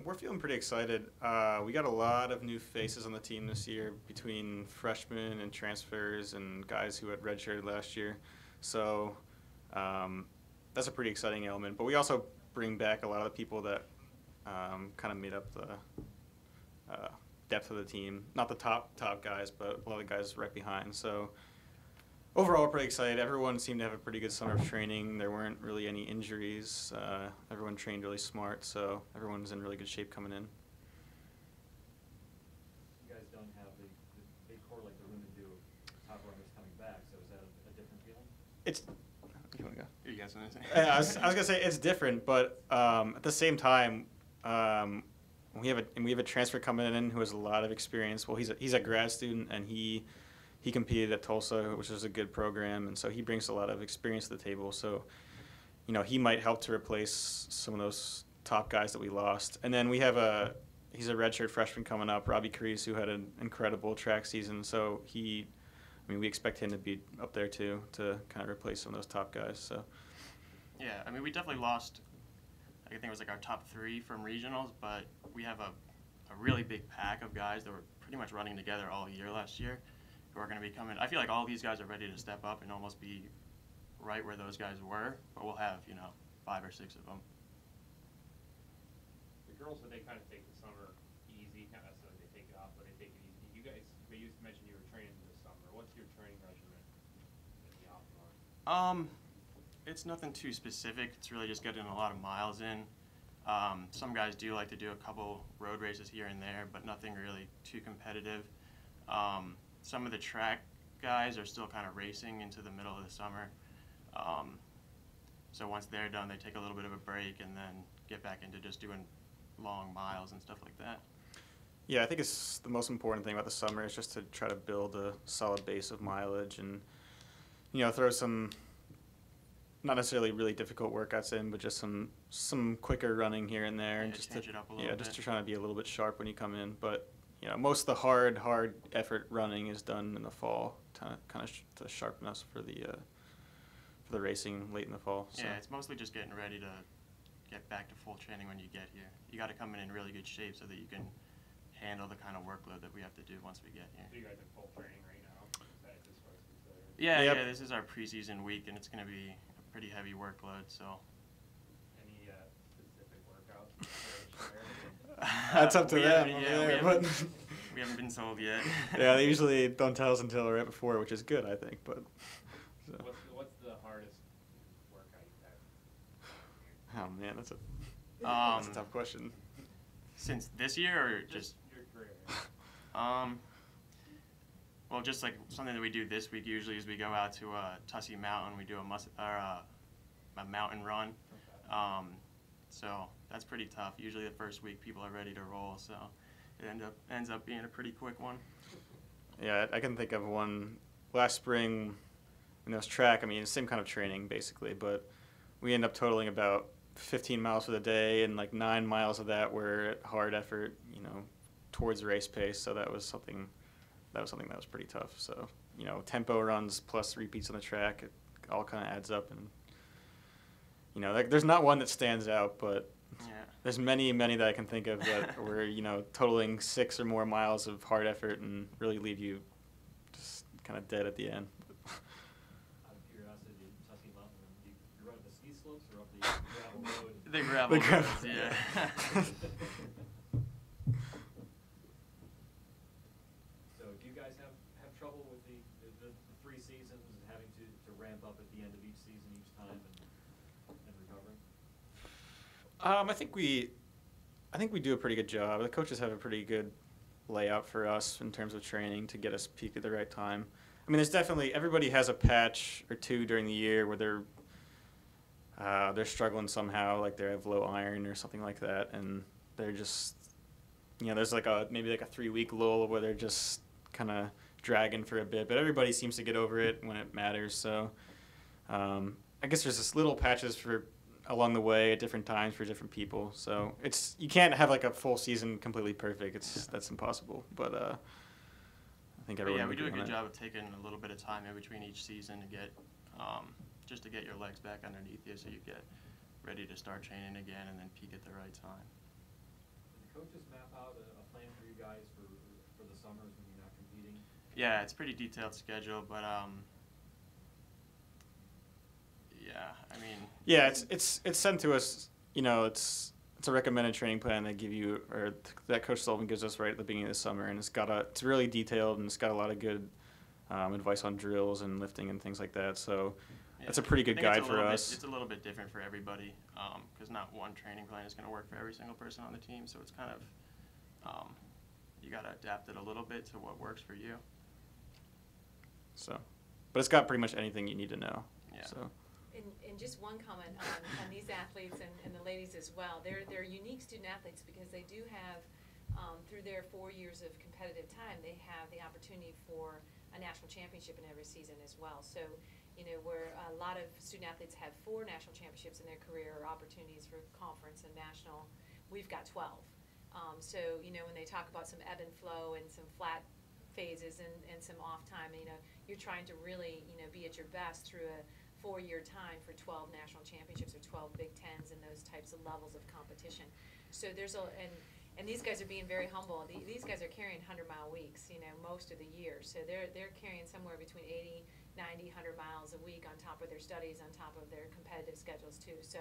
We're feeling pretty excited. We got a lot of new faces on the team this year between freshmen and transfers and guys who had redshirted last year. So that's a pretty exciting element. But we also bring back a lot of the people that kind of made up the depth of the team. Not the top guys, but a lot of the guys right behind. So overall, we're pretty excited. Everyone seemed to have a pretty good summer of training. There weren't really any injuries. Everyone trained really smart, so everyone's in really good shape coming in. You guys don't have the big core like the Lumen do, top runners coming back, so is that a different feeling? It's. You want to go? You guys want to say? I was gonna say it's different, but at the same time, we have a transfer coming in who has a lot of experience. Well, he's a grad student, and he competed at Tulsa, which is a good program, and so he brings a lot of experience to the table. So, he might help to replace some of those top guys that we lost. And then he's a redshirt freshman coming up, Robbie Crease, who had an incredible track season. So we expect him to be up there too, to kind of replace some of those top guys. So. Yeah, we definitely lost. I think it was like our top 3 from regionals, but we have a really big pack of guys that were pretty much running together all year last year, who are going to be coming. I feel like all these guys are ready to step up and almost be right where those guys were, but we'll have 5 or 6 of them. The girls, so they kind of take the summer easy, kind of, so they take it off, but they take it easy. You guys, you mentioned you were training this summer. What's your training regimen in the off month? It's nothing too specific. It's really just getting a lot of miles in. Some guys do like to do a couple road races here and there, but nothing really too competitive. Some of the track guys are still kind of racing into the middle of the summer. So once they're done, they take a little bit of a break and then get back into just doing long miles and stuff like that. Yeah, I think it's the most important thing about the summer is just to try to build a solid base of mileage and, throw some, not necessarily really difficult workouts in, but just some quicker running here and there, and just change it up a little bit. Just to try to be a little bit sharp when you come in. But most of the hard effort running is done in the fall, kind of to sharpen us for the racing late in the fall. So. Yeah, it's mostly just getting ready to get back to full training when you get here. You got to come in really good shape so that you can handle the kind of workload that we have to do once we get here. So you guys in full training right now? Is that just what's considered? Yeah, this is our preseason week, and it's going to be a pretty heavy workload. So. Any specific workouts? That's up to them. We haven't been sold yet. Yeah, they usually don't tell us until right before, which is good, I think. But so. What's the hardest workout you've had? Oh man, that's a tough question. Since this year, or just your career? Well, just like something that we do this week usually is we go out to Tussey Mountain. We do a mountain run. Okay. So that's pretty tough. Usually the first week people are ready to roll, so it ends up being a pretty quick one. Yeah, I can think of one last spring when it was track. It's the same kind of training basically, but we end up totaling about 15 miles for the day, and like 9 miles of that were hard effort, towards race pace. So that was something that was pretty tough. So tempo runs plus repeats on the track, it all kind of adds up, and there's not one that stands out, but there's many that I can think of that were totaling 6 or more miles of hard effort and really leave you just kind of dead at the end. Out of curiosity, Tussey Mountain, you run the ski slopes or up the gravel road? The gravel roads, yeah. So do you guys have trouble with the 3 seasons and having to ramp up at the end of each season each time and recovering? I think we do a pretty good job. The coaches have a pretty good layout for us in terms of training to get us peaked at the right time. There's definitely, everybody has a patch or 2 during the year where they're struggling somehow, like they have low iron or something like that, and they're just, there's maybe like a 3-week lull where they're just kind of dragging for a bit, but everybody seems to get over it when it matters. So I guess there's just little patches along the way at different times for different people. So you can't have like a full season completely perfect. That's impossible. But I think everyone. Yeah, we do a good job of taking a little bit of time in between each season to get just to get your legs back underneath you, so you get ready to start training again and then peak at the right time. coaches map out a plan for you guys for the summers when you're not competing? Yeah, it's a pretty detailed schedule, but yeah, I mean. Yeah, it's sent to us. You know, it's a recommended training plan they give you, or that Coach Sullivan gives us right at the beginning of the summer, and it's really detailed, and it's got a lot of good advice on drills and lifting and things like that. So Yeah. that's a pretty good guide for us. It's a little bit different for everybody because not one training plan is going to work for every single person on the team. So it's kind of you got to adapt it a little bit to what works for you. So, but it's got pretty much anything you need to know. Yeah. So. And just one comment on these athletes and the ladies as well. They're unique student athletes because they do have, through their 4 years of competitive time, they have the opportunity for a national championship in every season as well. So, you know, where a lot of student athletes have 4 national championships in their career or opportunities for conference and national, we've got 12. So, you know, when they talk about some ebb and flow and some flat phases and some off time, you know, you're trying to really, you know, be at your best through a 4-year time for 12 national championships or 12 Big Tens and those types of levels of competition. So there's and these guys are being very humble. These guys are carrying 100-mile weeks, you know, most of the year. So they're carrying somewhere between 80, 90, 100 miles a week on top of their studies, on top of their competitive schedules too. So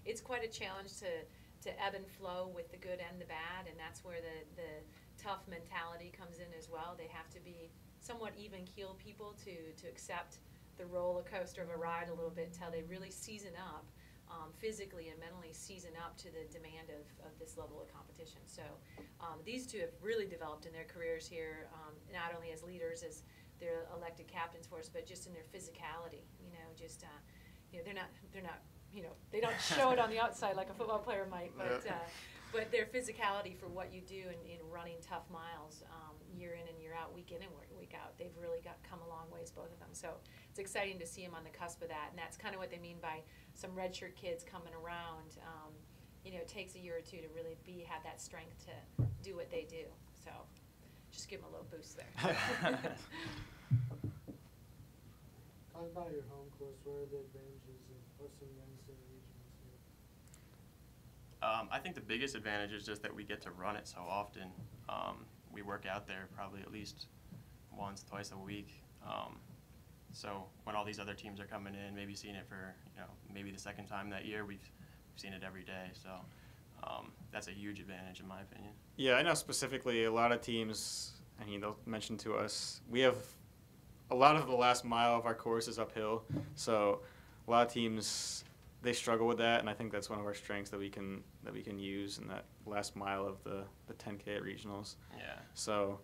it's quite a challenge to ebb and flow with the good and the bad, and that's where the tough mentality comes in as well. They have to be somewhat even-keeled people to accept the roller coaster of a ride a little bit until they really season up, physically and mentally season up to the demand of this level of competition. So these two have really developed in their careers here, not only as leaders, as they're elected captains for us, but just in their physicality. You know, just you know, they're not, you know, they don't show it on the outside like a football player might, but their physicality for what you do in running tough miles, year in and year out, week in and week out, they've really come a long ways, both of them. So it's exciting to see them on the cusp of that, and that's kind of what they mean by some redshirt kids coming around. You know, it takes a year or two to really have that strength to do what they do. So just give them a little boost there. Talk about your home course. What are the advantages of hosting Wednesday regionals here? I think the biggest advantage is just that we get to run it so often. We work out there probably at least once, twice a week. So when all these other teams are coming in, maybe seeing it for, you know, maybe the second time that year, we've seen it every day. So that's a huge advantage in my opinion. Yeah, I know specifically a lot of teams, I mean, they'll mention to us, we have a lot of the last mile of our course is uphill. So a lot of teams, they struggle with that, and I think that's one of our strengths that we can use in that last mile of the 10K at regionals. Yeah. So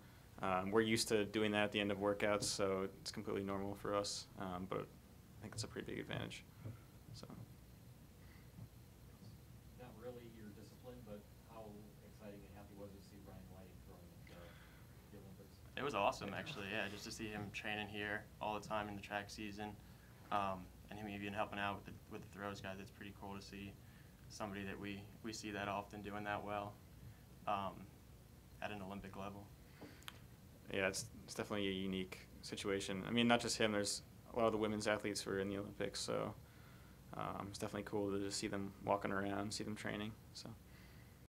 we're used to doing that at the end of workouts, so it's completely normal for us. But I think it's a pretty big advantage. So. Not really your discipline, but how exciting and happy was it to see Brian Whiting throwing at the Olympics? It was awesome, actually, yeah, just to see him training here all the time in the track season, and him even helping out with the throws guys. It's pretty cool to see somebody that we see that often doing that well at an Olympic level. Yeah, it's definitely a unique situation. I mean, not just him. There's a lot of the women's athletes who are in the Olympics, so it's definitely cool to just see them walking around, see them training. So.